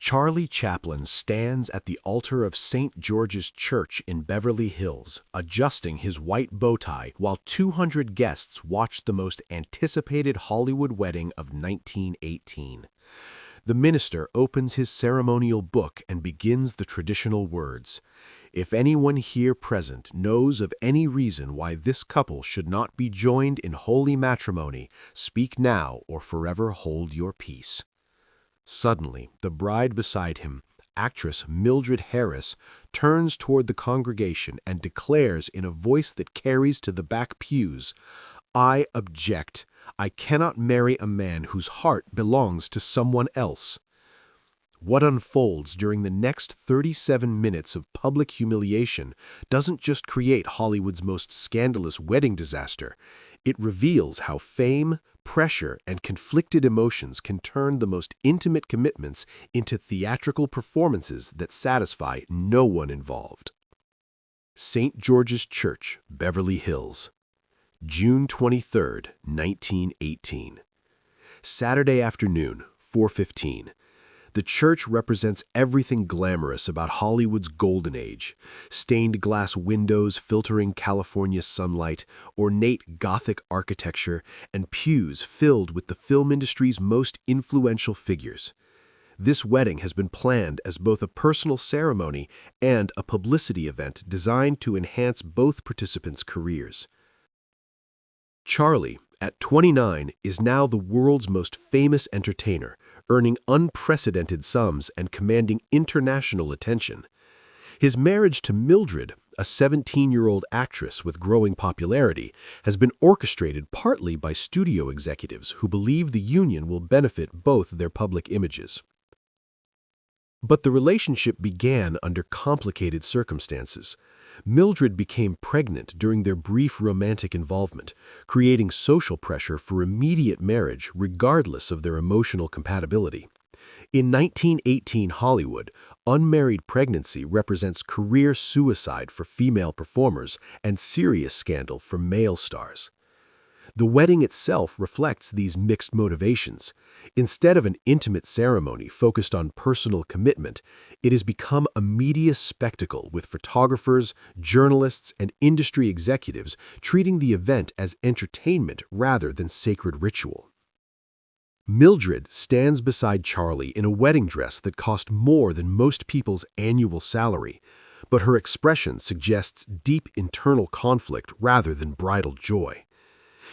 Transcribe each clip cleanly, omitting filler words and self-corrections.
Charlie Chaplin stands at the altar of St. George's Church in Beverly Hills, adjusting his white bow tie while 200 guests watch the most anticipated Hollywood wedding of 1918. The minister opens his ceremonial book and begins the traditional words. If anyone here present knows of any reason why this couple should not be joined in holy matrimony, speak now or forever hold your peace. Suddenly, the bride beside him, actress Mildred Harris, turns toward the congregation and declares in a voice that carries to the back pews, "I object. I cannot marry a man whose heart belongs to someone else." What unfolds during the next 37 minutes of public humiliation doesn't just create Hollywood's most scandalous wedding disaster. It reveals how fame, pressure, and conflicted emotions can turn the most intimate commitments into theatrical performances that satisfy no one involved. St. George's Church, Beverly Hills, June 23, 1918. Saturday afternoon, 4:15. The church represents everything glamorous about Hollywood's golden age. Stained glass windows filtering California sunlight, ornate Gothic architecture, and pews filled with the film industry's most influential figures. This wedding has been planned as both a personal ceremony and a publicity event designed to enhance both participants' careers. Charlie, at 29, is now the world's most famous entertainer, earning unprecedented sums and commanding international attention. His marriage to Mildred, a 17-year-old actress with growing popularity, has been orchestrated partly by studio executives who believe the union will benefit both their public images. But the relationship began under complicated circumstances. Mildred became pregnant during their brief romantic involvement, creating social pressure for immediate marriage regardless of their emotional compatibility. In 1918 Hollywood, unmarried pregnancy represents career suicide for female performers and serious scandal for male stars. The wedding itself reflects these mixed motivations. Instead of an intimate ceremony focused on personal commitment, it has become a media spectacle with photographers, journalists, and industry executives treating the event as entertainment rather than sacred ritual. Mildred stands beside Charlie in a wedding dress that cost more than most people's annual salary, but her expression suggests deep internal conflict rather than bridal joy.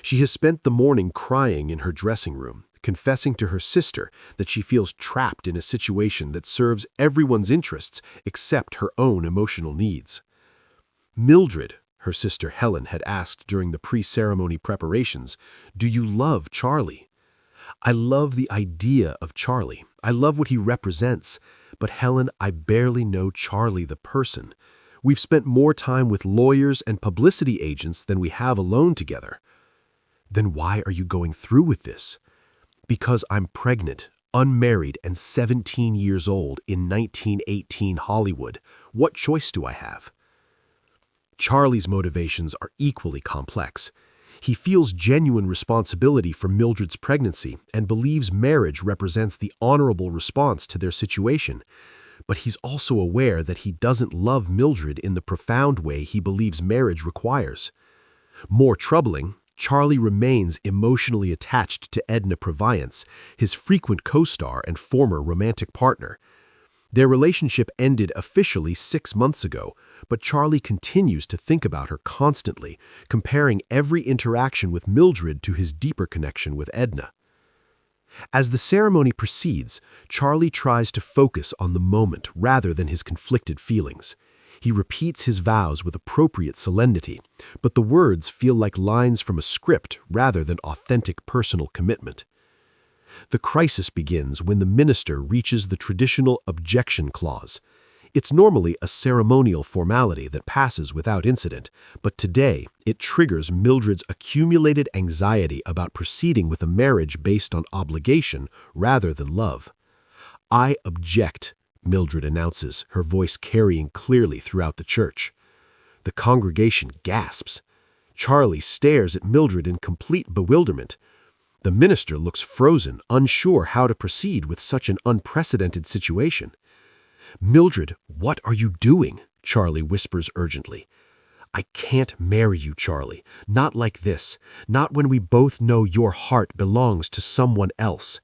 She has spent the morning crying in her dressing room, confessing to her sister that she feels trapped in a situation that serves everyone's interests except her own emotional needs. Mildred, her sister Helen had asked during the pre-ceremony preparations, "Do you love Charlie?" "I love the idea of Charlie. I love what he represents. But Helen, I barely know Charlie the person. We've spent more time with lawyers and publicity agents than we have alone together." "Then why are you going through with this?" "Because I'm pregnant, unmarried, and 17 years old in 1918 Hollywood. What choice do I have?" Charlie's motivations are equally complex. He feels genuine responsibility for Mildred's pregnancy and believes marriage represents the honorable response to their situation. But he's also aware that he doesn't love Mildred in the profound way he believes marriage requires. More troubling, Charlie remains emotionally attached to Edna Proviance, his frequent co-star and former romantic partner. Their relationship ended officially 6 months ago, but Charlie continues to think about her constantly, comparing every interaction with Mildred to his deeper connection with Edna. As the ceremony proceeds, Charlie tries to focus on the moment rather than his conflicted feelings. He repeats his vows with appropriate solemnity, but the words feel like lines from a script rather than authentic personal commitment. The crisis begins when the minister reaches the traditional objection clause. It's normally a ceremonial formality that passes without incident, but today it triggers Mildred's accumulated anxiety about proceeding with a marriage based on obligation rather than love. "I object," Mildred announces, her voice carrying clearly throughout the church. The congregation gasps. Charlie stares at Mildred in complete bewilderment. The minister looks frozen, unsure how to proceed with such an unprecedented situation. "Mildred, what are you doing?" Charlie whispers urgently. "I can't marry you, Charlie. Not like this. Not when we both know your heart belongs to someone else."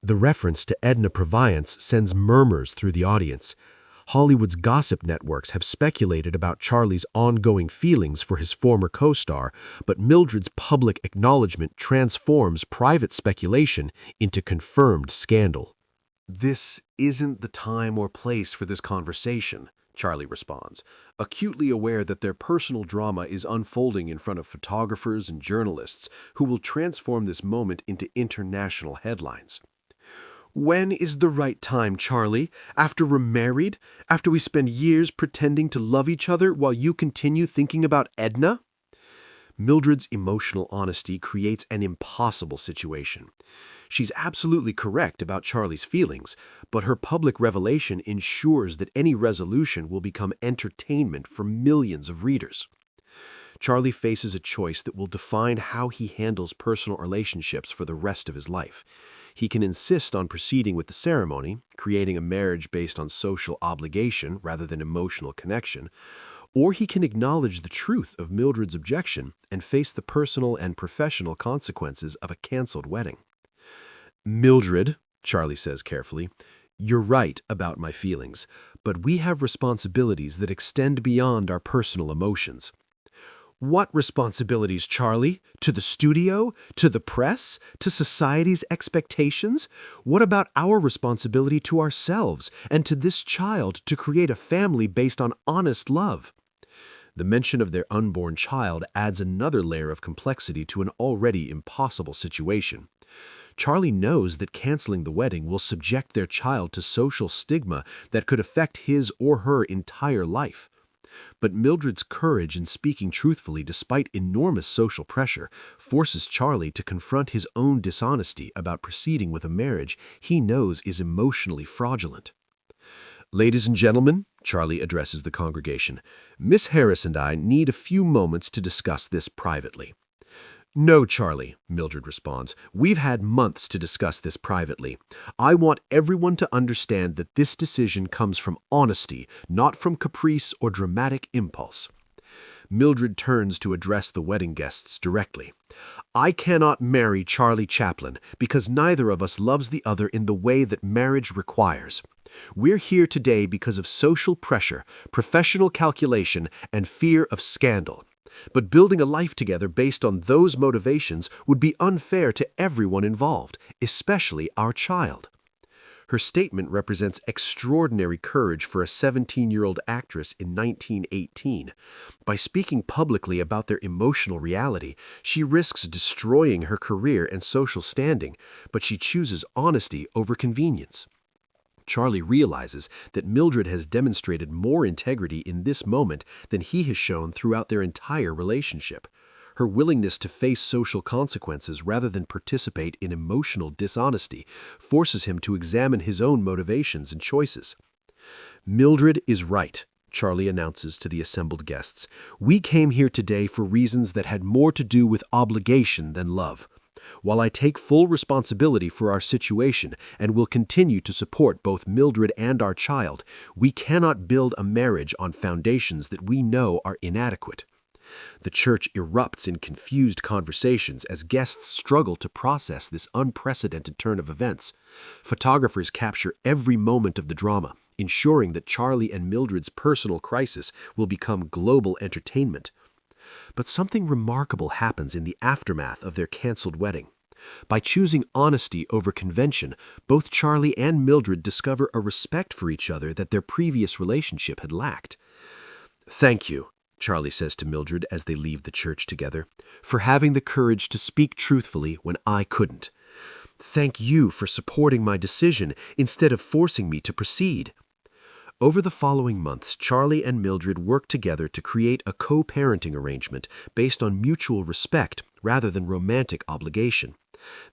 The reference to Edna Purviance sends murmurs through the audience. Hollywood's gossip networks have speculated about Charlie's ongoing feelings for his former co-star, but Mildred's public acknowledgement transforms private speculation into confirmed scandal. "This isn't the time or place for this conversation," Charlie responds, acutely aware that their personal drama is unfolding in front of photographers and journalists who will transform this moment into international headlines. "When is the right time, Charlie? After we're married? After we spend years pretending to love each other while you continue thinking about Edna?" Mildred's emotional honesty creates an impossible situation. She's absolutely correct about Charlie's feelings, but her public revelation ensures that any resolution will become entertainment for millions of readers. Charlie faces a choice that will define how he handles personal relationships for the rest of his life. He can insist on proceeding with the ceremony, creating a marriage based on social obligation rather than emotional connection, or he can acknowledge the truth of Mildred's objection and face the personal and professional consequences of a canceled wedding. "Mildred," Charlie says carefully, "you're right about my feelings, but we have responsibilities that extend beyond our personal emotions." "What responsibilities, Charlie? To the studio? To the press? To society's expectations? What about our responsibility to ourselves and to this child to create a family based on honest love?" The mention of their unborn child adds another layer of complexity to an already impossible situation. Charlie knows that canceling the wedding will subject their child to social stigma that could affect his or her entire life. But Mildred's courage in speaking truthfully despite enormous social pressure forces Charlie to confront his own dishonesty about proceeding with a marriage he knows is emotionally fraudulent. "Ladies and gentlemen," Charlie addresses the congregation, "Miss Harris and I need a few moments to discuss this privately." "No, Charlie," Mildred responds. "We've had months to discuss this privately. I want everyone to understand that this decision comes from honesty, not from caprice or dramatic impulse." Mildred turns to address the wedding guests directly. "I cannot marry Charlie Chaplin because neither of us loves the other in the way that marriage requires. We're here today because of social pressure, professional calculation, and fear of scandal. But building a life together based on those motivations would be unfair to everyone involved, especially our child." Her statement represents extraordinary courage for a 17-year-old actress in 1918. By speaking publicly about their emotional reality, she risks destroying her career and social standing, but she chooses honesty over convenience. Charlie realizes that Mildred has demonstrated more integrity in this moment than he has shown throughout their entire relationship. Her willingness to face social consequences rather than participate in emotional dishonesty forces him to examine his own motivations and choices. "Mildred is right," Charlie announces to the assembled guests. "We came here today for reasons that had more to do with obligation than love. While I take full responsibility for our situation and will continue to support both Mildred and our child, we cannot build a marriage on foundations that we know are inadequate." The church erupts in confused conversations as guests struggle to process this unprecedented turn of events. Photographers capture every moment of the drama, ensuring that Charlie and Mildred's personal crisis will become global entertainment. But something remarkable happens in the aftermath of their canceled wedding. By choosing honesty over convention, both Charlie and Mildred discover a respect for each other that their previous relationship had lacked. "Thank you," Charlie says to Mildred as they leave the church together, "for having the courage to speak truthfully when I couldn't. Thank you for supporting my decision instead of forcing me to proceed." Over the following months, Charlie and Mildred worked together to create a co-parenting arrangement based on mutual respect rather than romantic obligation.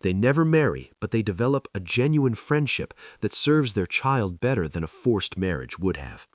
They never marry, but they develop a genuine friendship that serves their child better than a forced marriage would have.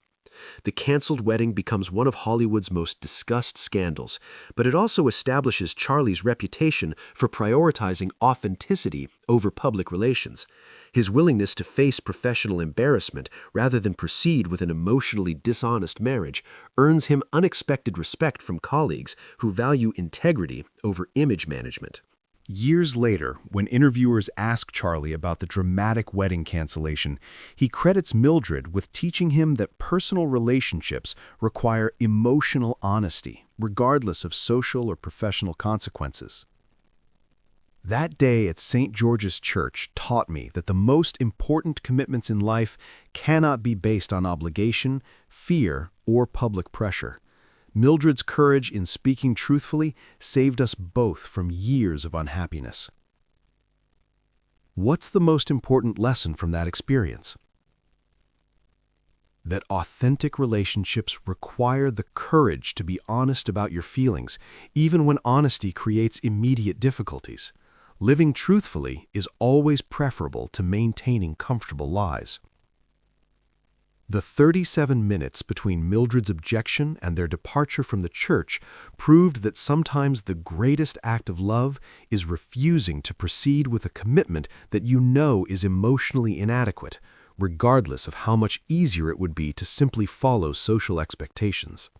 The canceled wedding becomes one of Hollywood's most discussed scandals, but it also establishes Charlie's reputation for prioritizing authenticity over public relations. His willingness to face professional embarrassment rather than proceed with an emotionally dishonest marriage earns him unexpected respect from colleagues who value integrity over image management. Years later, when interviewers ask Charlie about the dramatic wedding cancellation, he credits Mildred with teaching him that personal relationships require emotional honesty, regardless of social or professional consequences. That day at St. George's Church taught me that the most important commitments in life cannot be based on obligation, fear, or public pressure. Mildred's courage in speaking truthfully saved us both from years of unhappiness. What's the most important lesson from that experience? That authentic relationships require the courage to be honest about your feelings, even when honesty creates immediate difficulties. Living truthfully is always preferable to maintaining comfortable lies. The 37 minutes between Mildred's objection and their departure from the church proved that sometimes the greatest act of love is refusing to proceed with a commitment that you know is emotionally inadequate, regardless of how much easier it would be to simply follow social expectations.